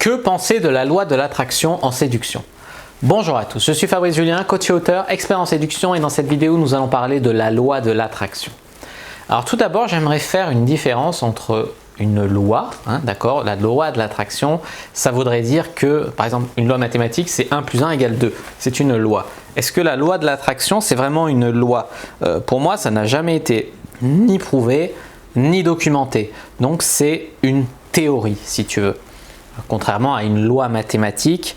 Que penser de la loi de l'attraction en séduction? Bonjour à tous, je suis Fabrice Julien, coach et auteur, expert en séduction, et dans cette vidéo nous allons parler de la loi de l'attraction. Alors tout d'abord j'aimerais faire une différence entre une loi, d'accord, la loi de l'attraction, ça voudrait dire que par exemple une loi mathématique c'est 1 plus 1 égale 2, c'est une loi. Est-ce que la loi de l'attraction c'est vraiment une loi? Pour moi ça n'a jamais été ni prouvé ni documenté, donc c'est une théorie si tu veux. Contrairement à une loi mathématique,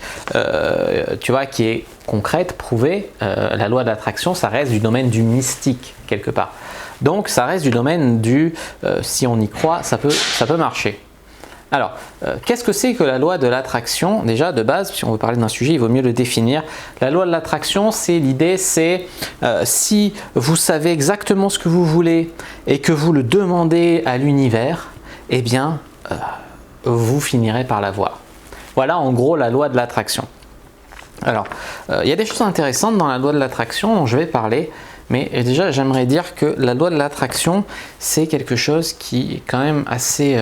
tu vois, qui est concrète, prouvée, la loi de l'attraction, ça reste du domaine du mystique quelque part. Donc, ça reste du domaine du si on y croit, ça peut marcher. Alors, qu'est-ce que c'est que la loi de l'attraction? Déjà, de base, si on veut parler d'un sujet, il vaut mieux le définir. La loi de l'attraction, c'est l'idée, c'est si vous savez exactement ce que vous voulez et que vous le demandez à l'univers, eh bien, vous finirez par l'avoir. Voilà en gros la loi de l'attraction. Alors, il y a des choses intéressantes dans la loi de l'attraction dont je vais parler, mais déjà j'aimerais dire que la loi de l'attraction c'est quelque chose qui est quand même assez...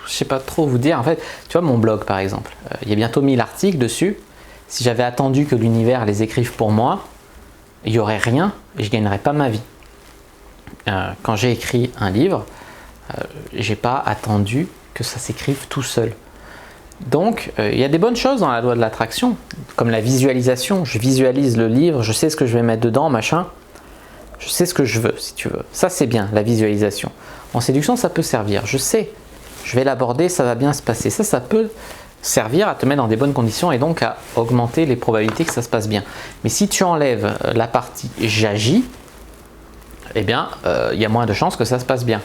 je sais pas trop vous dire, en fait, tu vois mon blog par exemple, il y a bientôt 1000 articles dessus. Si j'avais attendu que l'univers les écrive pour moi, il n'y aurait rien et je ne gagnerais pas ma vie. Quand j'ai écrit un livre, j'ai pas attendu que ça s'écrive tout seul. Donc il y a des bonnes choses dans la loi de l'attraction, comme la visualisation. Je visualise le livre, je sais ce que je vais mettre dedans, machin. Je sais ce que je veux, si tu veux. Ça c'est bien, la visualisation. En séduction, ça peut servir. Je sais, je vais l'aborder, ça va bien se passer. Ça peut servir à te mettre dans des bonnes conditions et donc à augmenter les probabilités que ça se passe bien. Mais si tu enlèves la partie j'agis, eh bien, il y a moins de chances que ça se passe bien.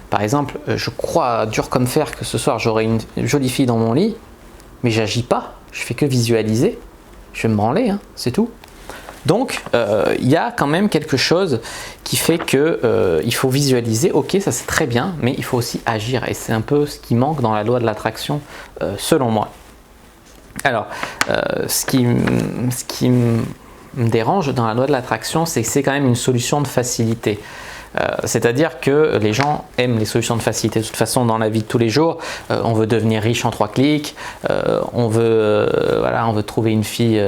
Par exemple, je crois dur comme fer que ce soir j'aurai une jolie fille dans mon lit, mais j'agis pas, je fais que visualiser, je vais me branler, c'est tout. Donc, il y a quand même quelque chose qui fait que il faut visualiser, ok, ça c'est très bien, mais il faut aussi agir, et c'est un peu ce qui manque dans la loi de l'attraction, selon moi. Alors, ce qui me dérange dans la loi de l'attraction, c'est que c'est quand même une solution de facilité. C'est-à-dire que les gens aiment les solutions de facilité. De toute façon, dans la vie de tous les jours, on veut devenir riche en 3 clics, on veut trouver une fille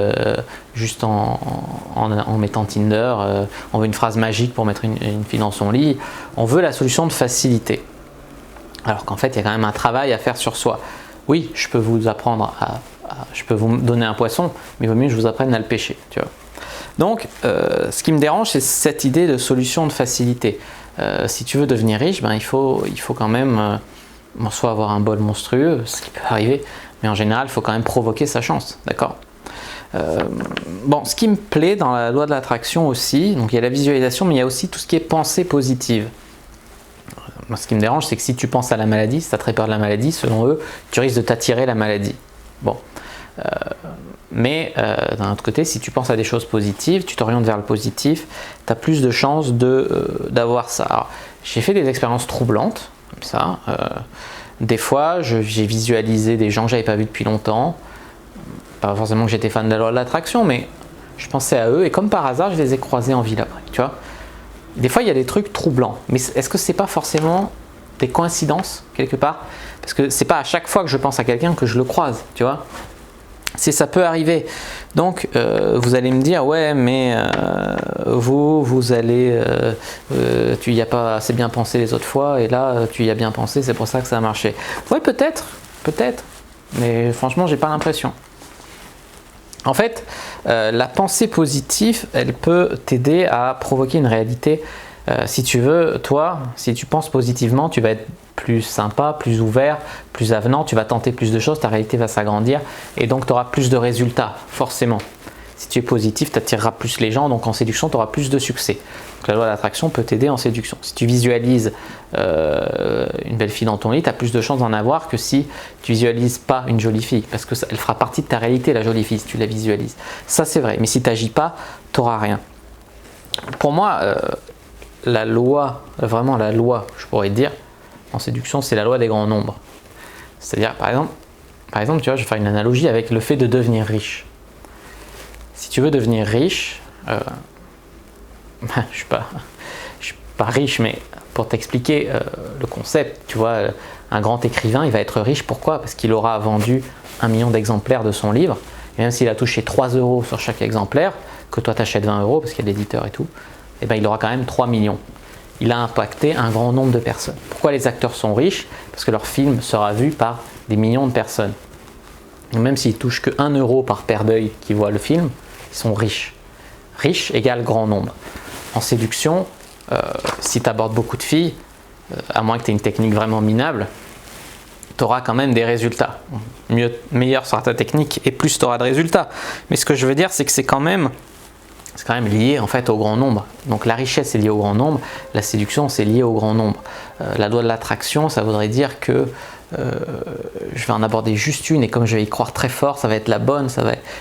juste en mettant Tinder, on veut une phrase magique pour mettre une fille dans son lit, on veut la solution de facilité. Alors qu'en fait, il y a quand même un travail à faire sur soi. Oui, je peux vous apprendre je peux vous donner un poisson, mais il vaut mieux que je vous apprenne à le pêcher, tu vois. Donc, ce qui me dérange, c'est cette idée de solution de facilité. Si tu veux devenir riche, il faut quand même soit avoir un bol monstrueux, ce qui peut arriver, mais en général, il faut quand même provoquer sa chance, d'accord? Bon, ce qui me plaît dans la loi de l'attraction aussi, donc il y a la visualisation, mais il y a aussi tout ce qui est pensée positive. Moi, ce qui me dérange, c'est que si tu penses à la maladie, si tu as très peur de la maladie, selon eux, tu risques de t'attirer la maladie. Bon. Mais d'un autre côté, si tu penses à des choses positives, tu t'orientes vers le positif, tu as plus de chances d'avoir ça. J'ai fait des expériences troublantes, comme ça. Des fois, j'ai visualisé des gens que je n'avais pas vus depuis longtemps. Pas forcément que j'étais fan de la loi de l'attraction, mais je pensais à eux et comme par hasard, je les ai croisés en ville après. Tu vois, des fois, il y a des trucs troublants. Mais est-ce que c'est pas forcément des coïncidences quelque part? Parce que c'est pas à chaque fois que je pense à quelqu'un que je le croise, tu vois. Ça peut arriver. Donc vous allez me dire ouais mais vous allez tu y as pas assez bien pensé les autres fois et là tu y as bien pensé, c'est pour ça que ça a marché. Ouais, peut-être, mais franchement j'ai pas l'impression. En fait, la pensée positive, elle peut t'aider à provoquer une réalité. Si tu veux, toi, si tu penses positivement, tu vas être plus sympa, plus ouvert, plus avenant, tu vas tenter plus de choses, ta réalité va s'agrandir et donc tu auras plus de résultats, forcément. Si tu es positif, tu attireras plus les gens, donc en séduction, tu auras plus de succès. Donc la loi de l'attraction peut t'aider en séduction. Si tu visualises une belle fille dans ton lit, tu as plus de chances d'en avoir que si tu visualises pas une jolie fille, parce qu'elle fera partie de ta réalité, la jolie fille, si tu la visualises. Ça, c'est vrai, mais si tu n'agis pas, tu n'auras rien. Pour moi, la loi, vraiment la loi, je pourrais dire, en séduction, c'est la loi des grands nombres. C'est-à-dire, par exemple, tu vois, je vais faire une analogie avec le fait de devenir riche. Si tu veux devenir riche, je suis pas riche, mais pour t'expliquer le concept, tu vois, Un grand écrivain, il va être riche. Pourquoi? Parce qu'il aura vendu 1 million d'exemplaires de son livre. Et même s'il a touché 3 € sur chaque exemplaire, que toi t'achètes 20 € parce qu'il y a l'éditeur et tout, et ben il aura quand même 3 millions. Il a impacté un grand nombre de personnes. Pourquoi les acteurs sont riches? Parce que leur film sera vu par des millions de personnes. Et même s'ils touchent que 1 € par paire d'œil qui voit le film, ils sont riches. Riche égale grand nombre. En séduction, si tu abordes beaucoup de filles, à moins que tu aies une technique vraiment minable, tu auras quand même des résultats. Meilleure sera ta technique et plus tu auras de résultats. Mais ce que je veux dire, c'est que c'est quand même lié en fait au grand nombre. Donc la richesse est liée au grand nombre, la séduction c'est lié au grand nombre. La loi de l'attraction, ça voudrait dire que je vais en aborder juste une et comme je vais y croire très fort, ça va être la bonne,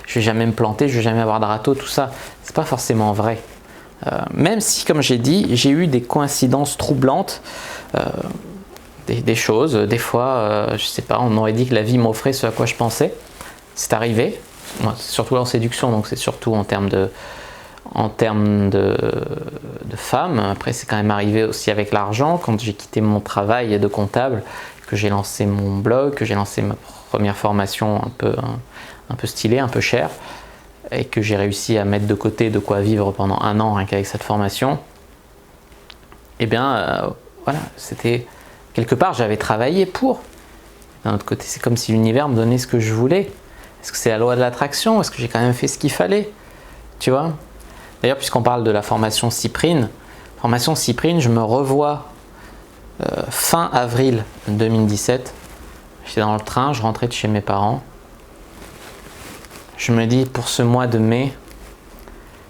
je vais jamais me planter, je vais jamais avoir de râteau, tout ça. C'est pas forcément vrai. Même si, comme j'ai dit, j'ai eu des coïncidences troublantes, des choses, des fois, je sais pas, on aurait dit que la vie m'offrait ce à quoi je pensais. C'est arrivé, surtout en séduction, donc c'est surtout en termes de femmes. Après, c'est quand même arrivé aussi avec l'argent, quand j'ai quitté mon travail de comptable, que j'ai lancé mon blog, que j'ai lancé ma première formation un peu stylée, un peu chère, et que j'ai réussi à mettre de côté de quoi vivre pendant 1 an rien qu'avec cette formation. Et bien, voilà, c'était quelque part, j'avais travaillé pour. D'un autre côté, c'est comme si l'univers me donnait ce que je voulais. Est-ce que c'est la loi de l'attraction? Est-ce que j'ai quand même fait ce qu'il fallait? Tu vois? D'ailleurs, puisqu'on parle de la formation Cyprine, je me revois fin avril 2017. J'étais dans le train, je rentrais de chez mes parents. Je me dis, pour ce mois de mai,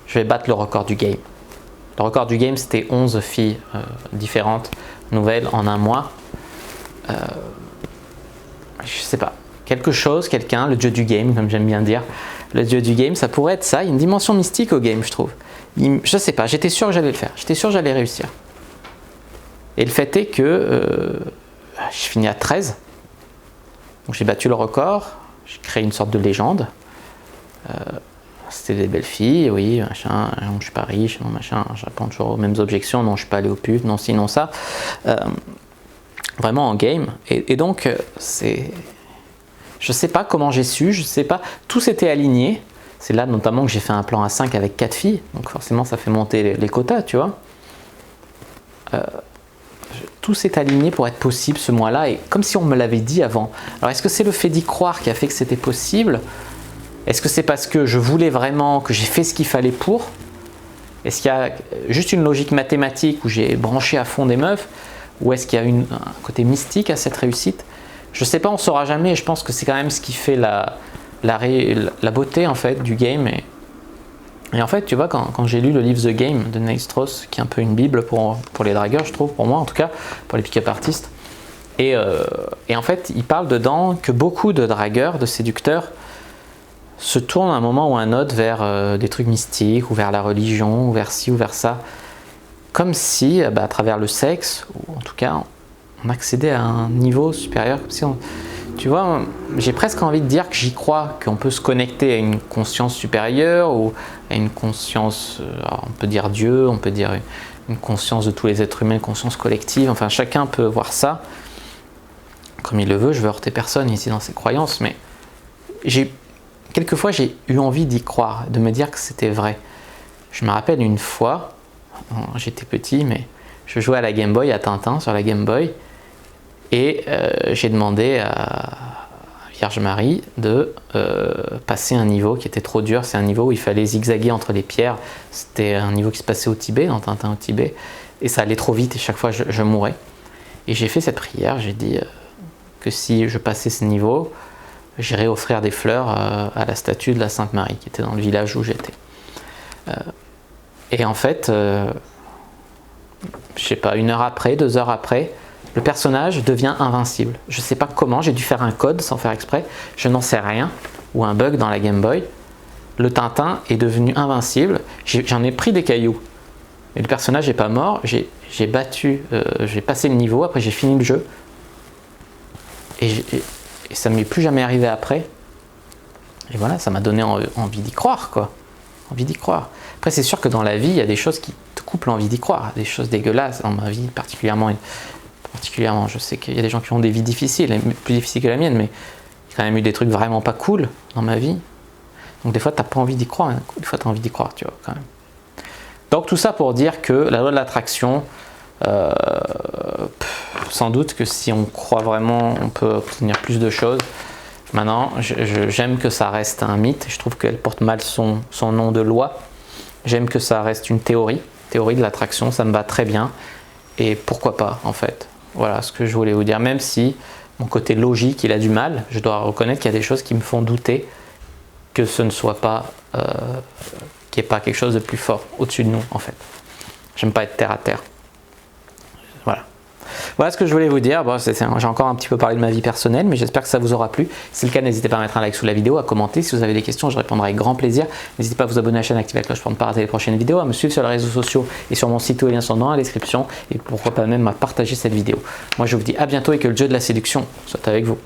je vais battre le record du game. Le record du game, c'était 11 filles différentes, nouvelles, en 1 mois. Je sais pas, quelque chose, quelqu'un, le dieu du game, comme j'aime bien dire. Le dieu du game, ça pourrait être ça. Il y a une dimension mystique au game, je trouve. Je sais pas, j'étais sûr que j'allais le faire. J'étais sûr que j'allais réussir. Et le fait est que je finis à 13. Donc j'ai battu le record. J'ai créé une sorte de légende. C'était des belles filles, oui, machin. Non, je suis pas riche, non, machin. Je réponds toujours aux mêmes objections. Non, je suis pas allé au pute. Non, si, non, ça. Vraiment en game. Et donc, c'est... Je sais pas comment j'ai su, je sais pas. Tout s'était aligné. C'est là notamment que j'ai fait un plan à 5 avec 4 filles. Donc forcément, ça fait monter les quotas, tu vois. Tout s'est aligné pour être possible ce mois-là. Et comme si on me l'avait dit avant. Alors, est-ce que c'est le fait d'y croire qui a fait que c'était possible? Est-ce que c'est parce que je voulais vraiment, que j'ai fait ce qu'il fallait pour? Est-ce qu'il y a juste une logique mathématique où j'ai branché à fond des meufs? Ou est-ce qu'il y a un côté mystique à cette réussite? Je sais pas, on saura jamais. Je pense que c'est quand même ce qui fait la beauté en fait du game. Et en fait, tu vois, quand j'ai lu le livre The Game de Neil Strauss, qui est un peu une bible pour les dragueurs, je trouve, pour moi en tout cas, pour les pick-up artistes. Et en fait, il parle dedans que beaucoup de dragueurs, de séducteurs, se tournent à un moment ou à un autre vers des trucs mystiques, ou vers la religion, ou vers ci, ou vers ça. Comme si, à travers le sexe, ou en tout cas, on accédait à un niveau supérieur, comme si tu vois, j'ai presque envie de dire que j'y crois, qu'on peut se connecter à une conscience supérieure ou à une conscience, on peut dire Dieu, on peut dire une conscience de tous les êtres humains, une conscience collective, enfin chacun peut voir ça comme il le veut. Je veux heurter personne ici dans ses croyances, mais quelquefois j'ai eu envie d'y croire, de me dire que c'était vrai. Je me rappelle une fois, j'étais petit, mais je jouais à la Game Boy, à Tintin sur la Game Boy, et j'ai demandé à Vierge Marie de passer un niveau qui était trop dur. C'est un niveau où il fallait zigzaguer entre les pierres. C'était un niveau qui se passait au Tibet, dans Tintin au Tibet, et ça allait trop vite et chaque fois je mourais. Et j'ai fait cette prière, j'ai dit que si je passais ce niveau, j'irais offrir des fleurs à la statue de la Sainte Marie qui était dans le village où j'étais. Et en fait, je sais pas, 1 heure après, 2 heures après, le personnage devient invincible. Je ne sais pas comment, j'ai dû faire un code sans faire exprès, je n'en sais rien, ou un bug dans la Game Boy. Le Tintin est devenu invincible, j'en ai pris des cailloux. Et le personnage n'est pas mort, j'ai passé le niveau, après j'ai fini le jeu. Et ça ne m'est plus jamais arrivé après. Et voilà, ça m'a donné envie d'y croire, quoi. Envie d'y croire. Après, c'est sûr que dans la vie, il y a des choses qui te coupent l'envie d'y croire. Des choses dégueulasses dans ma vie, particulièrement particulièrement. Je sais qu'il y a des gens qui ont des vies difficiles, plus difficiles que la mienne, mais j'ai quand même eu des trucs vraiment pas cool dans ma vie. Donc des fois, t'as pas envie d'y croire, hein. Des fois, tu as envie d'y croire, tu vois, quand même. Donc tout ça pour dire que la loi de l'attraction, sans doute que si on croit vraiment, on peut obtenir plus de choses. Maintenant, j'aime que ça reste un mythe. Je trouve qu'elle porte mal son nom de loi. J'aime que ça reste une théorie de l'attraction, ça me va très bien. Et pourquoi pas, en fait. Voilà ce que je voulais vous dire. Même si mon côté logique, il a du mal, je dois reconnaître qu'il y a des choses qui me font douter que ce ne soit pas, qu'il n'y ait pas quelque chose de plus fort au-dessus de nous, en fait. J'aime pas être terre à terre. Voilà. Voilà ce que je voulais vous dire. Bon, j'ai encore un petit peu parlé de ma vie personnelle, mais j'espère que ça vous aura plu. Si c'est le cas, n'hésitez pas à mettre un like sous la vidéo, à commenter. Si vous avez des questions, je répondrai avec grand plaisir. N'hésitez pas à vous abonner à la chaîne, activer la cloche pour ne pas rater les prochaines vidéos, à me suivre sur les réseaux sociaux et sur mon site, tous les liens sont dans la description. Et pourquoi pas même à partager cette vidéo. Moi, je vous dis à bientôt et que le jeu de la séduction soit avec vous.